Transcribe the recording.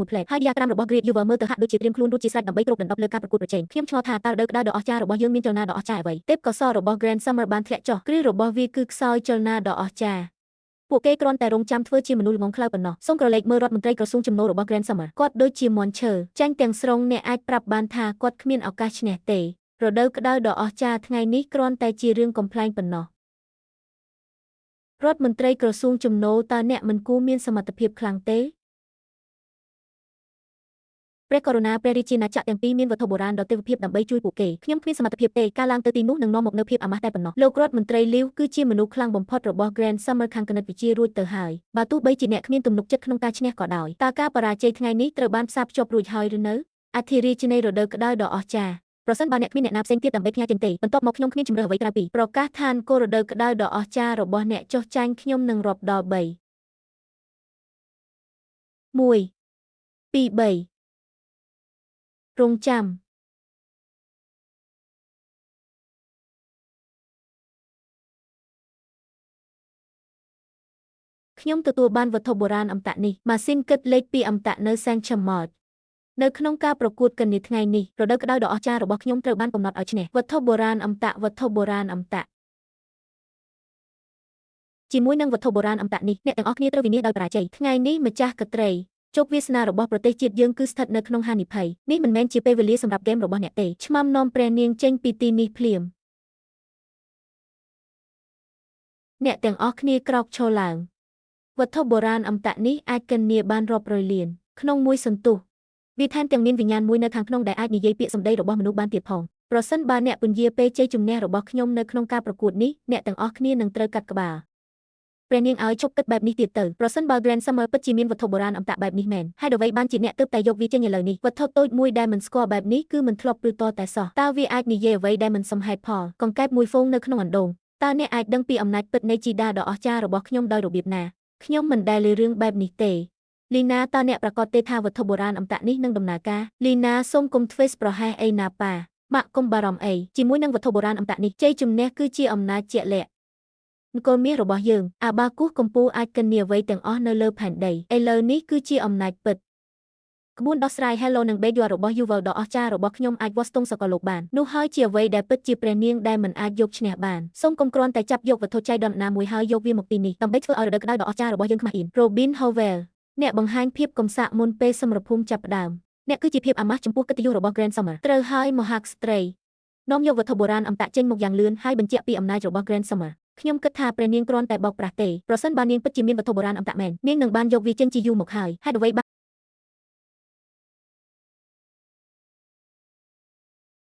មួយផ្លែហើយ diagram របស់ Great Uber មើលទៅហាក់ដូចជាត្រៀមខ្លួនរួចជាស្រេចដើម្បីគ្របដណ្ដប់លើការប្រកួតប្រជែងខ្ញុំឆ្ងល់ថាតើរដូវក្តៅដ៏អស្ចារ្យរបស់យើងមានចលនាដ៏អស្ចារ្យអ្វីទេពកោសល្យរបស់ Grand Summer បានធ្លាក់ចុះគ្រឹះរបស់វាគឺខ្សោយចលនាដ៏អស្ចារ្យពួកគេគ្រាន់តែរងចាំធ្វើជាមនុស្សល្ងងខ្លៅប៉ុណ្ណោះសូមក្រឡេកមើលរដ្ឋមន្ត្រីក្រសួងចំណូលរបស់ Grand Summer គាត់ដូចជាមាន់ឈើចាញ់ទាំងស្រុងអ្នកអាចប្រាប់បានថាគាត់គ្មានឱកាសឈ្នះទេរដូវក្តៅដ៏អស្ចារ្យថ្ងៃនេះគ្រាន់តែជារឿងកំ pl ែងប៉ុណ្ណោះរដ្ឋមន្ត្រីក្រសួងចំណូលតើអ្នកមិនគួរមានសមត្ថភាពខ្លាំងទេព្រះករុណាព្រះរាជាណាចក្រទាំងពីរមានវត្ថុបុរាណដ៏ទេវភាពដើម្បីជួយពួកគេខ្ញុំគ្មានសមត្ថភាពទេការឡើងទៅទីនោះនឹងនាំមកនូវភាពអាម៉ាស់តែប៉ុណ្ណោះលោករដ្ឋមន្ត្រីលីវគឺជាមនុស្សខ្លាំងបំផុតរបស់ Grand Summer ខាងគណិតវិទ្យារួចទៅហើយបើទោះបីជាអ្នកគ្មានទំនុកចិត្តក្នុងការឈ្នះក៏ដោយតើការបរាជ័យថ្ងៃនេះត្រូវបានផ្សារភ្ជាប់រួចហើយឬនៅអធិរាជនៃរដូវក្តៅដ៏អស្ចារ្យប្រសិនបើអ្នកគ្មានអ្នកណាផ្សេងទៀតដើម្បីផ្ញើចេញទេបន្ទាប់មកខ្ញុំគ្មានជំរឿសអ្វីក្រៅពីប្រកាសឋានគោលរដូវក្តៅដ៏អស្ចារ្យរបស់អ្នកចុះចាញ់ខ្ញុំនឹងរាប់ដល់3 1 2 3រងចាំខ្ញុំទទួលបានវត្ថុបុរាណអមតៈនេះម៉ាស៊ីនគិតលេខពីអមតៈនៅ Saint-Chamond នៅក្នុងការប្រកួតកញ្ញាថ្ងៃនេះរដូវក្តៅដ៏អស្ចារ្យរបស់ខ្ញុំត្រូវបានកំណត់ឲ្យឈ្នះវត្ថុបុរាណអមតៈជាមួយនឹងវត្ថុបុរាណអមតៈនេះអ្នកទាំងអស់គ្នាត្រូវវិនាសដោយបរាជ័យថ្ងៃនេះម្ចាស់កត្រីជោគវាសនារបស់ប្រទេសជាតិយើងគឺស្ថិតនៅក្នុងហានិភ័យនេះមិនមែនជាពេលវេលាសម្រាប់ហ្គេមរបស់អ្នកទេឆ្មាំនាំព្រះនាងចេញពីទីនេះភ្លាមអ្នកទាំងអស់គ្នាក្រោកឈរឡើងវត្ថុបុរាណអមតៈនេះអាចកិននាបានរាប់រយលានក្នុងមួយសន្ទុះវាថែមទាំងមានវិញ្ញាណមួយនៅខាងក្នុងដែលអាចនិយាយពាក្យសម្ដីរបស់មនុស្សបានទៀតផងប្រសិនបើអ្នកពន្យាពេលជ័យជំនះរបស់ខ្ញុំនៅក្នុងការប្រកួតនេះអ្នកទាំងអស់គ្នានឹងត្រូវកាត់ក្បាលព្រះនាងឲ្យជប់គិតបែបនេះទៀតទៅប្រសិនបើ Grand Summer ពិតជាមានវត្ថុបុរាណអមតៈបែបនេះមែនហើយអ្វីបានជាអ្នកទើបតែយកវាចេញឥឡូវនេះវត្ថុតូចមួយដែលមិនស្គាល់បែបនេះគឺមិនធ្លាប់ព្រឺតតែសោះតើវាអាចនិយាយអ្វីដែលមិនសមហេតុផលកង្កែបមួយហ្វូងនៅក្នុងអណ្ដូងតើអ្នកអាចដឹងពីអំណាចពិតនៃជីតាដ៏អស្ចារ្យរបស់ខ្ញុំដោយរបៀបណាខ្ញុំមិនដែលលើរឿងបែបនេះទេលីណាតើអ្នកប្រកាសទេថាវត្ថុបុរាណអមតៈនេះនឹងដំណើរការលីណាសូមកុំធ្វេសប្រហែសអីណាប៉ាម៉ាក់កុំបារម្ភអីជាមួយនឹងវត្ថុបុរាណអមតៈនេះជ័យជំនះគឺជាអំណាចជាក់លាក់នគរមាសរបស់យើងអាបាគូសកំពូលអាចកិននាអ្វីទាំងអស់នៅលើផែនដីឥឡូវនេះគឺជាអំណាចពិតក្បួនដោះស្រាយ Hello និង Bejua របស់ Yuval ដ៏អស្ចារ្យរបស់ខ្ញុំអាចវាស់ស្ទង់សកលលោកបាននោះហើយជាអ្វីដែលពិតជាព្រះនាងដែលមិនអាចយកឈ្នះបានសូមកុំគ្រាន់តែចាប់យកវត្ថុចៃដន្យណាមួយហើយយកវាមកទីនេះដើម្បីធ្វើឲ្យរដូវក្តៅដ៏អស្ចារ្យរបស់យើងខ្មាស់អៀន Robin Howell អ្នកបង្ហាញភាពកំសាកមុនពេលសមរភូមិចាប់ផ្ដើមអ្នកគឺជាភាពអាម៉ាស់ចំពោះកិត្តិយសរបស់ Grand Summer ត្រូវហើយមហាក្សត្រីនាំយកវត្ថុបុរាណអមតៈចេញមកយ៉ាងលឿនហើយបញ្ជាក់ពីអំណាចរបស់ Grand Summerខ្ញុំគិតថាព្រះនាងគ្រាន់តែបោកប្រាស់ទេប្រសិនបើនាងពិតជាមានវត្ថុបុរាណអមតៈមែននាងនឹងបានយកវាចេញជាយូរមកហើយហេតុអ្វី